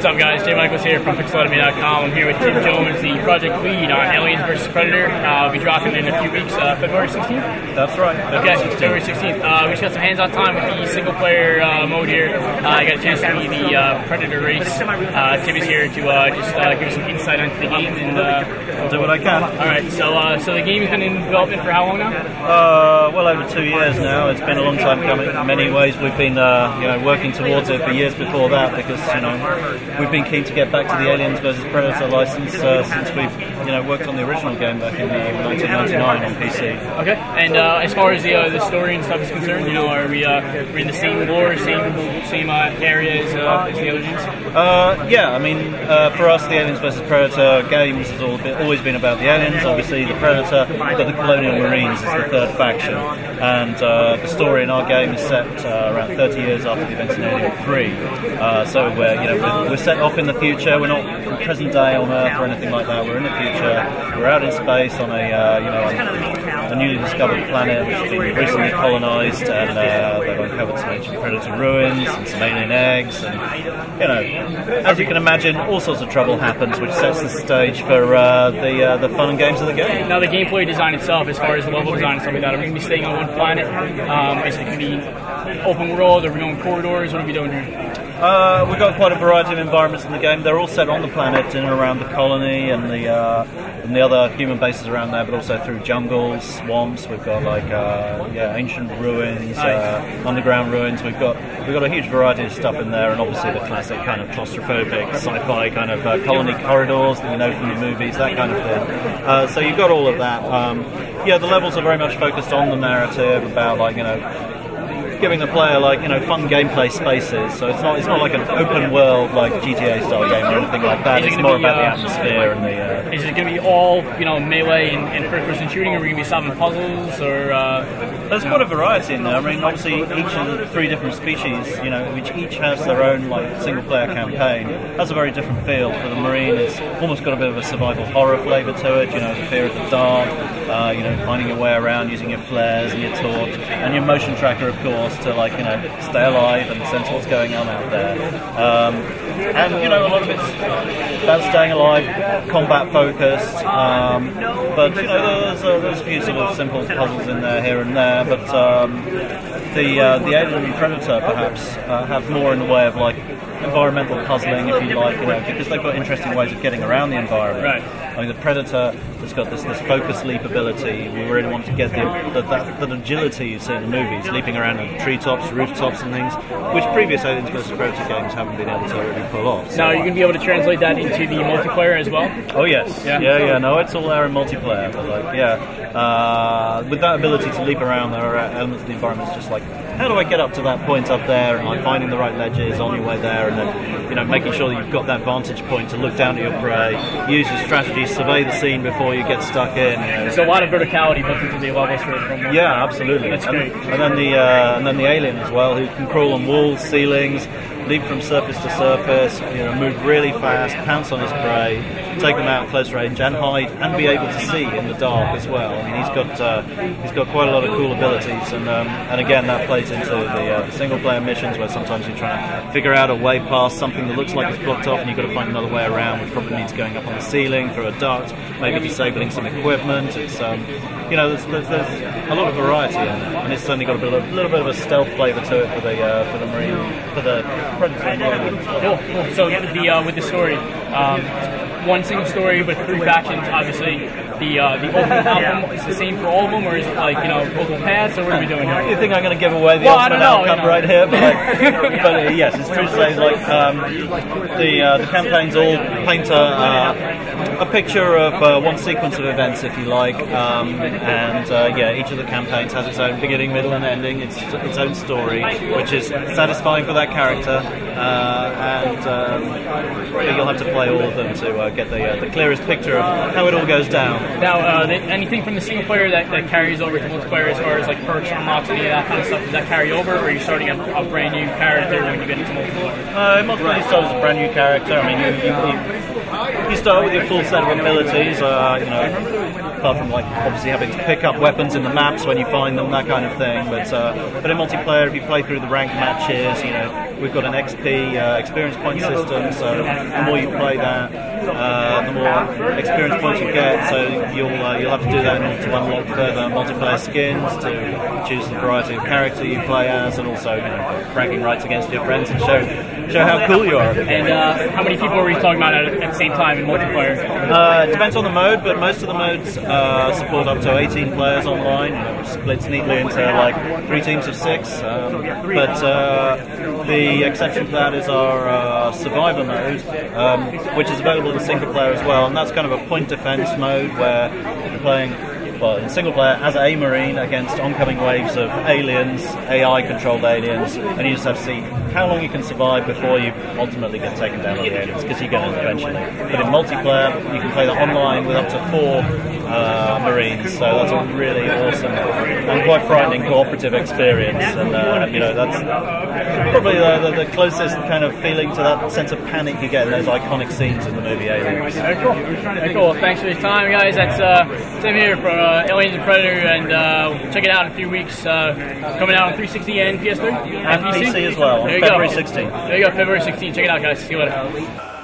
What's up, guys? Jay Michaels here from pixelanime.com. I'm here with Tim Jones, the project lead on Aliens vs. Predator. We'll be dropping in a few weeks, February 16th? That's right. Okay, February 16th. We just got some hands-on time with the single-player mode here. I got a chance to be the Predator race. Tim is here to just give us some insight into the game, and I'll do what I can. All right, so the game has been in development for how long now? Well over 2 years now. It's been a long time coming. In many ways, we've been working towards it for years before that, because we've been keen to get back to the Aliens vs. Predator license since we've worked on the original game back in 1999 on PC. Okay, and as far as the story and stuff is concerned, are we in the same lore, same area as the other games? Yeah, I mean, for us, the Aliens vs. Predator games has always been about the aliens. Obviously, the Predator, but the Colonial Marines is the third faction, and the story in our game is set around 30 years after the events in Alien 3. So we're set off in the future. We're not in present day on Earth or anything like that. We're in the future. We're out in space on a newly discovered planet which has been recently colonised, and they've uncovered some ancient predator ruins and some alien eggs, and as you can imagine, all sorts of trouble happens, which sets the stage for the fun and games of the game. Now, the gameplay design itself, as far as the level design and stuff like that, are we going to be staying on one planet? Is it going to be open world? Are we going corridors? What are we doing here? We've got quite a variety of environments in the game. They're all set on the planet, in and around the colony and the other human bases around there, but also through jungles, swamps. We've got ancient ruins, underground ruins. We've got a huge variety of stuff in there, and obviously the classic kind of claustrophobic sci-fi kind of colony corridors that you know from the movies, that kind of thing. So you've got all of that. The levels are very much focused on the narrative, about giving the player fun gameplay spaces. So it's not like an open world like GTA style game or anything like that. It's more about the atmosphere and the. Is it going to be all melee and first person shooting, or are we going to be solving puzzles, or? There's quite a variety in there. I mean, obviously each of the three different species, which each has their own single player campaign, has a very different feel. For the Marine, it's almost got a bit of a survival horror flavour to it. The fear of the dark. Finding your way around using your flares and your torch and your motion tracker, of course, to stay alive and sense what's going on out there. And a lot of it's about staying alive, combat focused. But there's a few sort of simple puzzles in there here and there. But the Alien and Predator perhaps have more in the way of environmental puzzling, if you like, because they've got interesting ways of getting around the environment. Right. I mean, the Predator has got this focus leap ability. We really want to get that agility you see in the movies, leaping around on treetops, rooftops and things, which previous Aliens vs. Predator games haven't been able to really pull off. So. Now, are you going to be able to translate that into the multiplayer as well? Oh yes, yeah. No, it's all there in multiplayer, but with that ability to leap around, there are elements of the environment just how do I get up to that point up there, and finding the right ledges on your way there, and then making sure that you've got that vantage point to look down at your prey, use your strategy, survey the scene before you get stuck in. So a lot of verticality built into the levels for Yeah, absolutely. That's great. And then the alien as well, who can crawl on walls, ceilings, leap from surface to surface, move really fast, pounce on his prey, take them out at close range, and hide, and be able to see in the dark as well. I mean, he's got quite a lot of cool abilities, and again, that plays into the single player missions, where sometimes you're trying to figure out a way past something that looks like it's blocked off, and you've got to find another way around, which probably means going up on the ceiling through a duct, maybe disabling some equipment. It's there's a lot of variety in it, and it's certainly got a little bit of a stealth flavour to it for the Marine, for the Predator. Cool. So with the story, one single story with three factions, obviously. The ultimate outcome is the same for all of them, or is it multiple paths, or what are we doing here? You think I'm going to give away the ultimate outcome right here? But yes, it's true to say the campaigns all paint a picture of one sequence of events, if you like, and each of the campaigns has its own beginning, middle, and ending. It's its own story, which is satisfying for that character, and you'll have to play all of them to get the clearest picture of how it all goes down. Now, anything from the single player that carries over to multiplayer, as far as perks, unlocks, any of that kind of stuff, does that carry over, or are you starting a brand new character when you get into multiplayer? Multiplayer, you start as a brand new character. I mean, you start with your full set of abilities. apart from like obviously having to pick up weapons in the maps when you find them, that kind of thing. But in multiplayer, if you play through the ranked matches, you know, we've got an XP experience point system, so the more you play that, the more experience points you get. So you'll have to do that in order to unlock further multiplayer skins, to choose the variety of character you play as, and also, you know, bragging rights against your friends and show how cool you are. And how many people are we talking about at the same time in multiplayer? It depends on the mode, but most of the modes support up to 18 players online, you know, which splits neatly into like 3 teams of 6. But the exception to that is our Survivor mode, which is available in single player as well, and that's kind of a point defense mode where you're playing, well, in single player as a Marine against oncoming waves of aliens, AI-controlled aliens, and you just have to see how long you can survive before you ultimately get taken down by the aliens, because you're going to eventually. But in multiplayer, you can play that online with up to 4 Marines, so that's a really awesome and quite frightening cooperative experience, and you know, that's probably the closest kind of feeling to that sense of panic you get in those iconic scenes in the movie Aliens. Very cool. Very cool. Thanks for your time, guys. That's Tim here from Aliens and Predator, and check it out in a few weeks. Coming out on 360 and PS3 and PC as well. There you February go. 16th. There you go, February 16th. Check it out, guys. See you later.